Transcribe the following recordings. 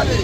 కావాలి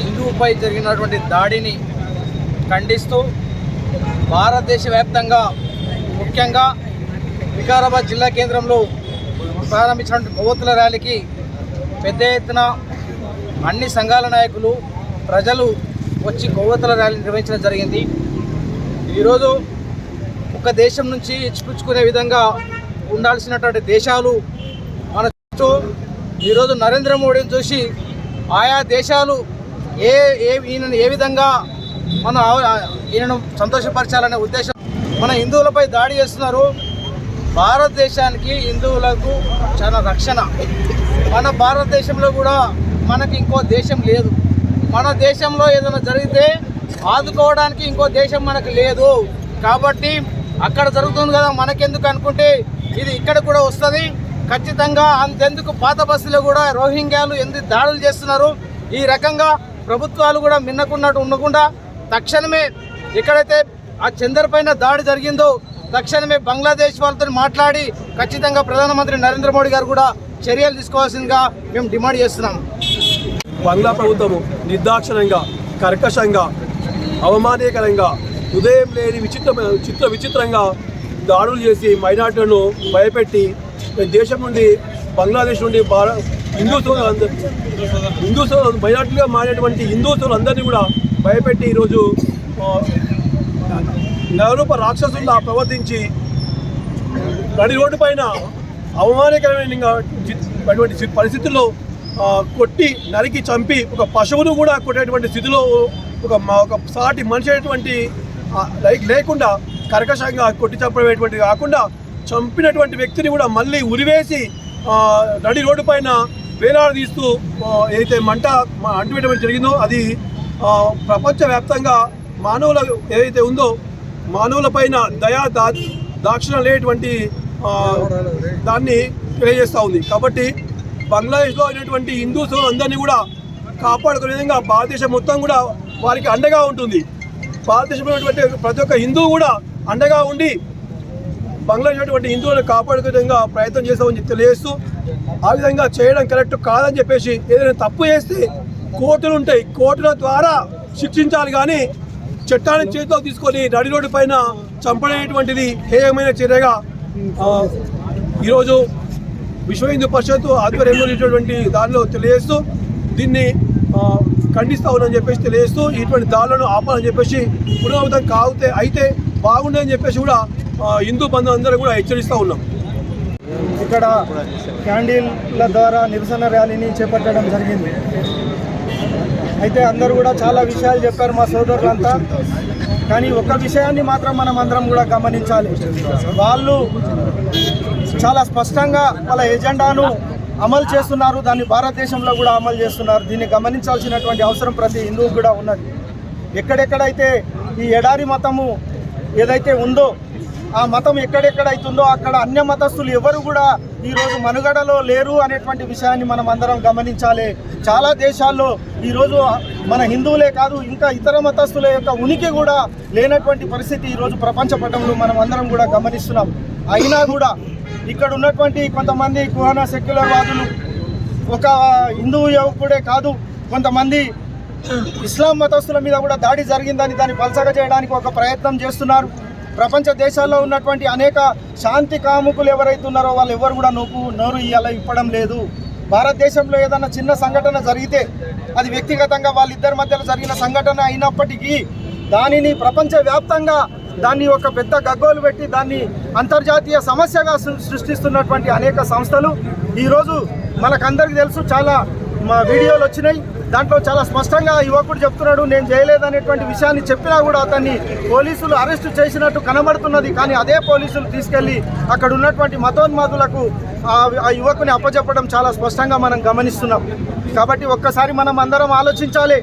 హిందువుపై జరిగినటువంటి దాడిని ఖండిస్తూ భారతదేశ వ్యాప్తంగా ముఖ్యంగా వికారాబాద్ జిల్లా కేంద్రంలో ప్రారంభించినటువంటి కొవ్వొత్తుల ర్యాలీకి పెద్ద ఎత్తున అన్ని సంఘాల నాయకులు ప్రజలు వచ్చి కొవ్వొత్తుల ర్యాలీ నిర్వహించడం జరిగింది. ఈరోజు ఒక దేశం నుంచి ఇచ్చిపుచ్చుకునే విధంగా ఉండాల్సినటువంటి దేశాలు మన చుట్టూ ఈరోజు నరేంద్ర మోడీని చూసి ఆయా దేశాలు ఈయనను ఏ విధంగా మనం ఈయనను సంతోషపరచాలనే ఉద్దేశం మన హిందువులపై దాడి చేస్తున్నారు. భారతదేశానికి హిందువులకు చాలా రక్షణ. మన భారతదేశంలో కూడా మనకి ఇంకో దేశం లేదు. మన దేశంలో ఏదైనా జరిగితే ఆదుకోవడానికి ఇంకో దేశం మనకు లేదు. కాబట్టి అక్కడ జరుగుతుంది కదా మనకెందుకు అనుకుంటే ఇది ఇక్కడ కూడా వస్తుంది ఖచ్చితంగా. అంతెందుకు పాత బస్సులో కూడా రోహింగ్యాలు ఎందుకు దాడులు చేస్తున్నారు. ఈ రకంగా ప్రభుత్వాలు కూడా మిన్నకున్నట్టు ఉండకుండా తక్షణమే ఎక్కడైతే ఆ చందర్ పైన దాడి జరిగిందో తక్షణమే బంగ్లాదేశ్ వాళ్ళతో మాట్లాడి ఖచ్చితంగా ప్రధానమంత్రి నరేంద్ర మోడీ గారు కూడా చర్యలు తీసుకోవాల్సిందిగా మేము డిమాండ్ చేస్తున్నాం. బంగ్లా ప్రభుత్వము నిర్దాక్షిణ్యంగా కర్కశంగా అవమానకరంగా ఉదయం లేని విచిత్రంగా దాడులు చేసి మైనార్టీలను భయపెట్టి దేశం నుండి బంగ్లాదేశ్ నుండి హిందూ సోదరులు మైనార్టీగా మారినటువంటి హిందూ సోదరులందరినీ కూడా భయపెట్టి ఈరోజు నవరూప రాక్షసుల్లా ప్రవర్తించి నడి రోడ్డు పైన అవమానకరమైనటువంటి పరిస్థితుల్లో కొట్టి నరికి చంపి ఒక పశువును కూడా కొట్టేటువంటి స్థితిలో ఒక సాటి మనిషి అనేటువంటి లేకుండా కర్కశంగా కొట్టి చంపేటువంటి కాకుండా చంపినటువంటి వ్యక్తిని కూడా మళ్ళీ ఉరివేసి నడి రోడ్డు పైన వేలాడదీస్తూ ఏదైతే మంట అంటువేయడం జరిగిందో అది ప్రపంచవ్యాప్తంగా మానవుల ఏదైతే ఉందో మానవుల పైన దాక్షిణ లేటువంటి దాన్ని తెలియజేస్తూ ఉంది. కాబట్టి బంగ్లాదేశ్లో అయినటువంటి హిందూ సోదరులందరినీ కూడా కాపాడుకునే విధంగా భారతదేశం మొత్తం కూడా వారికి అండగా ఉంటుంది. భారతదేశంలో ప్రతి ఒక్క హిందువు కూడా అండగా ఉండి బంగ్లాదేశ్ హిందువులను కాపాడుకునే విధంగా ప్రయత్నం చేస్తామని తెలియజేస్తూ ఆ విధంగా చేయడం కరెక్ట్ కాదని చెప్పేసి ఏదైనా తప్పు చేస్తే కోర్టులు ఉంటాయి, కోర్టుల ద్వారా శిక్షించాలి. కానీ చట్టాన్ని చేతిలో తీసుకొని నడి రోడ్డు పైన చంపడేటువంటిది హేయమైన చర్యగా ఈరోజు విశ్వ హిందూ పరిషత్ ఆధ్వర్యంలో ఇటువంటి దానిలో తెలియజేస్తూ దీన్ని ఖండిస్తా ఉన్నామని చెప్పేసి తెలియజేస్తూ ఇటువంటి దాడులను ఆపాలని చెప్పేసి పునరావృతం అయితే బాగుండని చెప్పేసి కూడా హిందూ బంధువులు అందరూ కూడా హెచ్చరిస్తూ ఉన్నాం. ఇక్కడ క్యాండిల్ల ద్వారా నిరసన ర్యాలీని చేపట్టడం జరిగింది. అయితే అందరూ కూడా చాలా విషయాలు చెప్పారు మా సోదరులంతా. కానీ ఒక విషయాన్ని మాత్రం మనం అందరం కూడా గమనించాలి. వాళ్ళు చాలా స్పష్టంగా వాళ్ళ ఎజెండాను అమలు చేస్తున్నారు, దాన్ని భారతదేశంలో కూడా అమలు చేస్తున్నారు. దీన్ని గమనించాల్సినటువంటి అవసరం ప్రతి హిందువు కూడా ఉన్నది. ఎక్కడెక్కడైతే ఈ ఎడారి మతము ఏదైతే ఉందో ఆ మతం ఎక్కడెక్కడ అవుతుందో అక్కడ అన్య మతస్థులు ఎవరు కూడా ఈరోజు మనుగడలో లేరు అనేటువంటి విషయాన్ని మనం అందరం గమనించాలి. చాలా దేశాల్లో ఈరోజు మన హిందువులే కాదు ఇంకా ఇతర మతస్థుల యొక్క ఉనికి కూడా లేనటువంటి పరిస్థితి ఈరోజు ప్రపంచ పటంలో మనం అందరం కూడా గమనిస్తున్నాం. అయినా కూడా ఇక్కడ ఉన్నటువంటి కొంతమంది కుహన సెక్యులర్ వాదులు ఒక హిందువు యువకుడే కాదు కొంతమంది ఇస్లాం మతస్థుల మీద కూడా దాడి జరిగిందని దాన్ని పల్సగా చేయడానికి ఒక ప్రయత్నం చేస్తున్నారు. ప్రపంచ దేశాల్లో ఉన్నటువంటి అనేక శాంతి కాముకులు ఎవరైతే ఉన్నారో వాళ్ళు ఎవరు కూడా నోరు ఇయ్యాల ఇవ్వడం లేదు. భారతదేశంలో ఏదైనా చిన్న సంఘటన జరిగితే అది వ్యక్తిగతంగా వాళ్ళిద్దరి మధ్యలో జరిగిన సంఘటన అయినప్పటికీ దానిని ప్రపంచవ్యాప్తంగా దాన్ని ఒక పెద్ద గగ్గోలు పెట్టి దాన్ని అంతర్జాతీయ సమస్యగా సృష్టిస్తున్నటువంటి అనేక సంస్థలు ఈరోజు మనకందరికీ తెలుసు. చాలా వీడియోలు వచ్చినాయి. దాంట్లో చాలా స్పష్టంగా యువకుడు చెప్తున్నాడు నేను చేయలేదనేటువంటి విషయాన్ని చెప్పినా కూడా అతన్ని పోలీసులు అరెస్టు చేసినట్టు కనబడుతున్నది. కానీ అదే పోలీసులు తీసుకెళ్లి అక్కడ ఉన్నటువంటి మతోన్మాదులకు ఆ యువకుని అప్పచెప్పడం చాలా స్పష్టంగా మనం గమనిస్తున్నాం. కాబట్టి ఒక్కసారి మనం అందరం ఆలోచించాలి.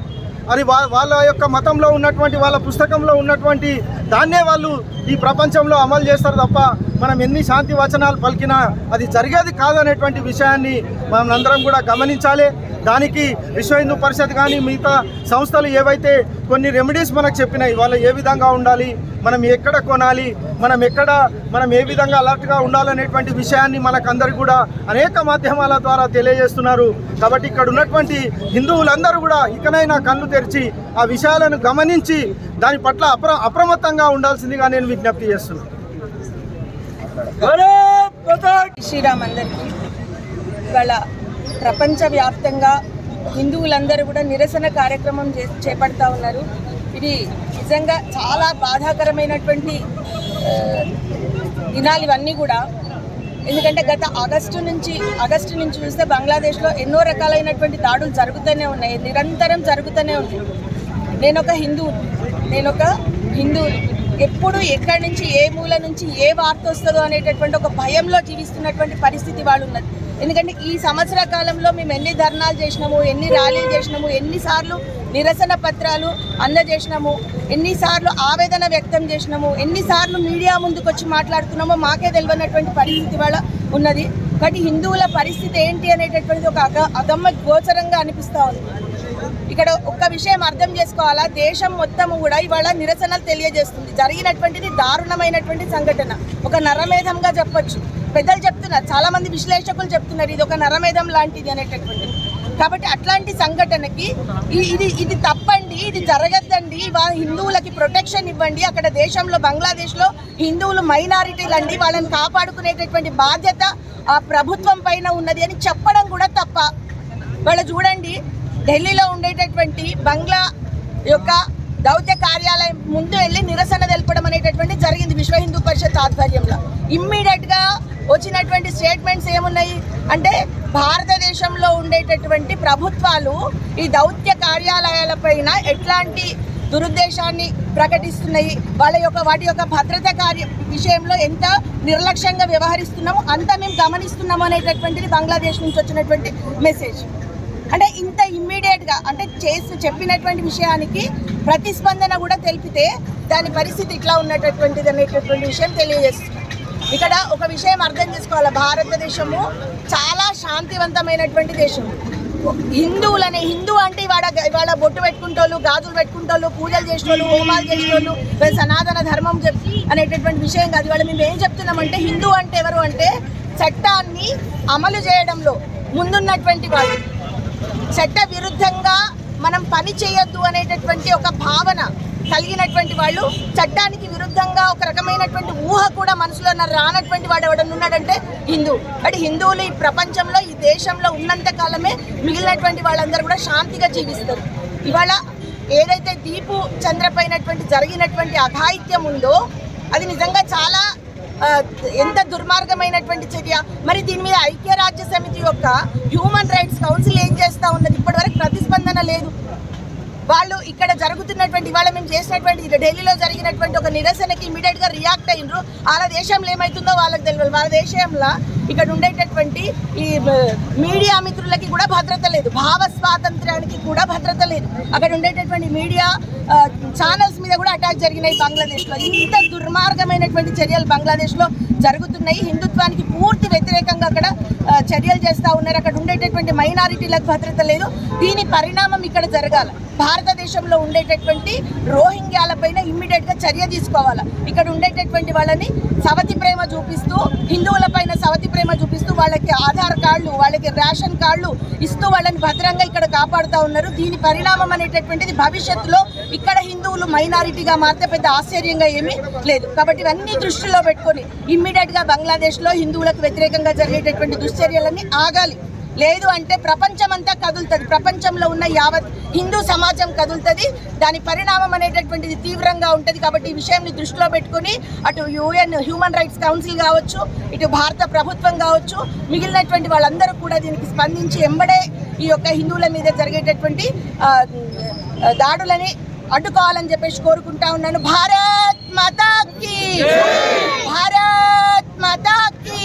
అది వాళ్ళ యొక్క మతంలో ఉన్నటువంటి వాళ్ళ పుస్తకంలో ఉన్నటువంటి దాన్నే వాళ్ళు ఈ ప్రపంచంలో అమలు చేస్తారు తప్ప మనం ఎన్ని శాంతి వచనాలు పలికినా అది జరిగేది కాదనేటువంటి విషయాన్ని మనం అందరం కూడా గమనించాలి. దానికి విశ్వ హిందూ పరిషత్ కానీ మిగతా సంస్థలు ఏవైతే కొన్ని రెమెడీస్ మనకు చెప్పినాయి వాళ్ళు ఏ విధంగా ఉండాలి, మనం ఎక్కడ కొనాలి, మనం ఏ విధంగా అలర్ట్గా ఉండాలనేటువంటి విషయాన్ని మనకందరికీ కూడా అనేక మాధ్యమాల ద్వారా తెలియజేస్తున్నారు. కాబట్టి ఇక్కడ ఉన్నటువంటి హిందువులందరూ కూడా ఇకనైనా కళ్ళు తెరిచి ఆ విషయాలను గమనించి దాని పట్ల అప్రమత్తంగా ఉండాల్సిందిగా నేను విజ్ఞప్తి చేస్తున్నాను. శ్రీరామ్ అందరికీ ఇవాళ ప్రపంచవ్యాప్తంగా హిందువులందరూ కూడా నిరసన కార్యక్రమం చేపడతా ఉన్నారు. ఇది నిజంగా చాలా బాధాకరమైనటువంటి దినాలు ఇవన్నీ కూడా. ఎందుకంటే గత ఆగస్టు నుంచి చూస్తే బంగ్లాదేశ్లో ఎన్నో రకాలైనటువంటి దాడులు జరుగుతూనే ఉన్నాయి, నిరంతరం జరుగుతూనే ఉన్నాయి. నేనొక హిందూ ఎప్పుడు ఎక్కడి నుంచి ఏ మూల నుంచి ఏ వార్త వస్తుందో అనేటటువంటి ఒక భయంలో జీవిస్తున్నటువంటి పరిస్థితి వాళ్ళు ఉన్నది. ఎందుకంటే ఈ సంవత్సర కాలంలో మేము ఎన్ని ధర్నాలు చేసినాము, ఎన్ని ర్యాలీలు చేసినాము, ఎన్నిసార్లు నిరసన పత్రాలు అందజేసినాము, ఎన్నిసార్లు ఆవేదన వ్యక్తం చేసినాము, ఎన్నిసార్లు మీడియా ముందుకు వచ్చి మాట్లాడుతున్నామో మాకే తెలియనటువంటి పరిస్థితి వాళ్ళ ఉన్నది. కాబట్టి హిందువుల పరిస్థితి ఏంటి అనేటటువంటిది ఒక అగమ్య గోచరంగా అనిపిస్తూ ఉంది. ఇక్కడ ఒక్క విషయం అర్థం చేసుకోవాలా, దేశం మొత్తము కూడా ఇవాళ నిరసనలు తెలియజేస్తుంది. జరిగినటువంటిది దారుణమైనటువంటి సంఘటన, ఒక నరమేధంగా చెప్పొచ్చు. పెద్దలు చెప్తున్నారు, చాలా మంది విశ్లేషకులు చెప్తున్నారు ఇది ఒక నరమేధం లాంటిది అనేటటువంటిది. కాబట్టి అట్లాంటి సంఘటనకి ఇది తప్పండి, ఇది జరగద్దండి, హిందువులకి ప్రొటెక్షన్ ఇవ్వండి. అక్కడ దేశంలో బంగ్లాదేశ్లో హిందువులు మైనారిటీలు అండి, వాళ్ళని కాపాడుకునేటటువంటి బాధ్యత ఆ ప్రభుత్వం పైన ఉన్నది అని చెప్పడం కూడా తప్ప. వాళ్ళు చూడండి, ఢిల్లీలో ఉండేటటువంటి బంగ్లా యొక్క దౌత్య కార్యాలయం ముందు వెళ్ళి నిరసన తెలపడం అనేటటువంటి జరిగింది విశ్వ హిందూ పరిషత్ ఆధ్వర్యంలో. ఇమ్మీడియట్గా వచ్చినటువంటి స్టేట్మెంట్స్ ఏమున్నాయి అంటే భారతదేశంలో ఉండేటటువంటి ప్రభుత్వాలు ఈ దౌత్య కార్యాలయాలపైన ఎట్లాంటి దురుద్దేశాన్ని ప్రకటిస్తున్నాయి, వాటి యొక్క భద్రత విషయంలో ఎంత నిర్లక్ష్యంగా వ్యవహరిస్తున్నామో అంత మేము గమనిస్తున్నాము అనేటటువంటిది బంగ్లాదేశ్ నుంచి వచ్చినటువంటి మెసేజ్. అంటే ఇంత ఇమ్మీడియట్గా అంటే చెప్పినటువంటి విషయానికి ప్రతిస్పందన కూడా తెలిపితే దాని పరిస్థితి ఇట్లా ఉన్నటువంటిది అనేటటువంటి విషయం తెలియజేస్తుంది. ఇక్కడ ఒక విషయం అర్థం చేసుకోవాలి, భారతదేశము చాలా శాంతివంతమైనటువంటి దేశం. హిందూ అంటే ఇవాళ బొట్టు పెట్టుకుంటోళ్ళు, గాజులు పెట్టుకుంటోళ్ళు, పూజలు చేసేటోళ్ళు, హోమాలు చేసేటోళ్ళు, సనాతన ధర్మం అనేటటువంటి విషయం కాదు. ఇవాళ మేము ఏం చెప్తున్నామంటే హిందూ అంటే ఎవరు అంటే చట్టాన్ని అమలు చేయడంలో ముందున్నటువంటి వాళ్ళు, చట్ట విరుద్ధంగా మనం పని చేయొద్దు అనేటటువంటి ఒక భావన కలిగినటువంటి వాళ్ళు, చట్టానికి విరుద్ధంగా ఒక రకమైనటువంటి ఊహ కూడా మనసులో రానటువంటి వాడు ఎవడన్నా ఉన్నాడంటే హిందూ. అంటే హిందువులు ఈ ప్రపంచంలో ఈ దేశంలో ఉన్నంత కాలమే మిగిలినటువంటి వాళ్ళందరూ కూడా శాంతిగా జీవిస్తారు. ఇవాళ ఏదైతే దీపు చంద్రపైనటువంటి జరిగినటువంటి అఘాయిత్యం ఉందో అది నిజంగా చాలా ఎంత దుర్మార్గమైనటువంటి చర్య. మరి దీని మీద ఐక్యరాజ్య సమితి యొక్క హ్యూమన్ రైట్స్ కౌన్సిల్ ఏం చేస్తూ ఉన్నది? ఇప్పటివరకు ప్రతిస్పందన లేదు. వాళ్ళు ఇక్కడ జరుగుతున్నటువంటి ఇవాళ మేము చేసినటువంటి ఢిల్లీలో జరిగినటువంటి ఒక నిరసనకి ఇమీడియట్గా రియాక్ట్ అయ్యిండ్రు. వాళ్ళ దేశంలో ఏమవుతుందో వాళ్ళకి తెలియదు. వాళ్ళ దేశంలో ఇక్కడ ఉండేటటువంటి ఈ మీడియా మిత్రులకి కూడా భద్రత లేదు, భావ స్వాతంత్ర్యానికి కూడా భద్రత లేదు. అక్కడ ఉండేటటువంటి మీడియా ఛానల్స్ మీద కూడా అటాక్ జరిగినాయి బంగ్లాదేశ్లో. ఇంత దుర్మార్గమైనటువంటి చర్యలు బంగ్లాదేశ్లో జరుగుతున్నాయి. హిందుత్వానికి పూర్తి వ్యతిరేకంగా అక్కడ చర్యలు చేస్తూ ఉన్నారు. అక్కడ ఉండేటటువంటి మైనారిటీలకు భద్రత లేదు. దీని పరిణామం ఇక్కడ జరగాల. భారతదేశంలో ఉండేటటువంటి రోహింగ్యాలపైన ఇమ్మీడియట్గా చర్య తీసుకోవాలి. ఇక్కడ ఉండేటటువంటి వాళ్ళని సవతి ప్రేమ చూపిస్తూ, హిందువుల పైన సవతి ప్రేమ చూపిస్తూ వాళ్ళకి ఆధార్ కార్డులు, వాళ్ళకి రేషన్ కార్డులు ఇస్తూ వాళ్ళని భద్రంగా ఇక్కడ కాపాడుతూ ఉన్నారు. దీని పరిణామం అనేటటువంటిది భవిష్యత్తులో ఇక్కడ హిందువులు మైనారిటీగా మారితే పెద్ద ఆశ్చర్యంగా ఏమీ లేదు. కాబట్టి ఇవన్నీ దృష్టిలో పెట్టుకొని ఇమ్మీడియట్గా బంగ్లాదేశ్లో హిందువులకు వ్యతిరేకంగా జరిగేటటువంటి దుశ్చర్యలన్నీ ఆగాలి. లేదు అంటే ప్రపంచమంతా కదులుతుంది, ప్రపంచంలో ఉన్న యావత్ హిందూ సమాజం కదులుతుంది. దాని పరిణామం అనేటటువంటిది తీవ్రంగా ఉంటుంది. కాబట్టి ఈ విషయాన్ని దృష్టిలో పెట్టుకుని అటు UN హ్యూమన్ రైట్స్ కౌన్సిల్ కావచ్చు, ఇటు భారత ప్రభుత్వం కావచ్చు, మిగిలినటువంటి వాళ్ళందరూ కూడా దీనికి స్పందించి ఎంబడే ఈ యొక్క హిందువుల మీద జరిగేటటువంటి దాడులని అడ్డుకోవాలని చెప్పేసి కోరుకుంటా ఉన్నాను. భారత్ మాతా కీ, భారత్ మాతా కీ.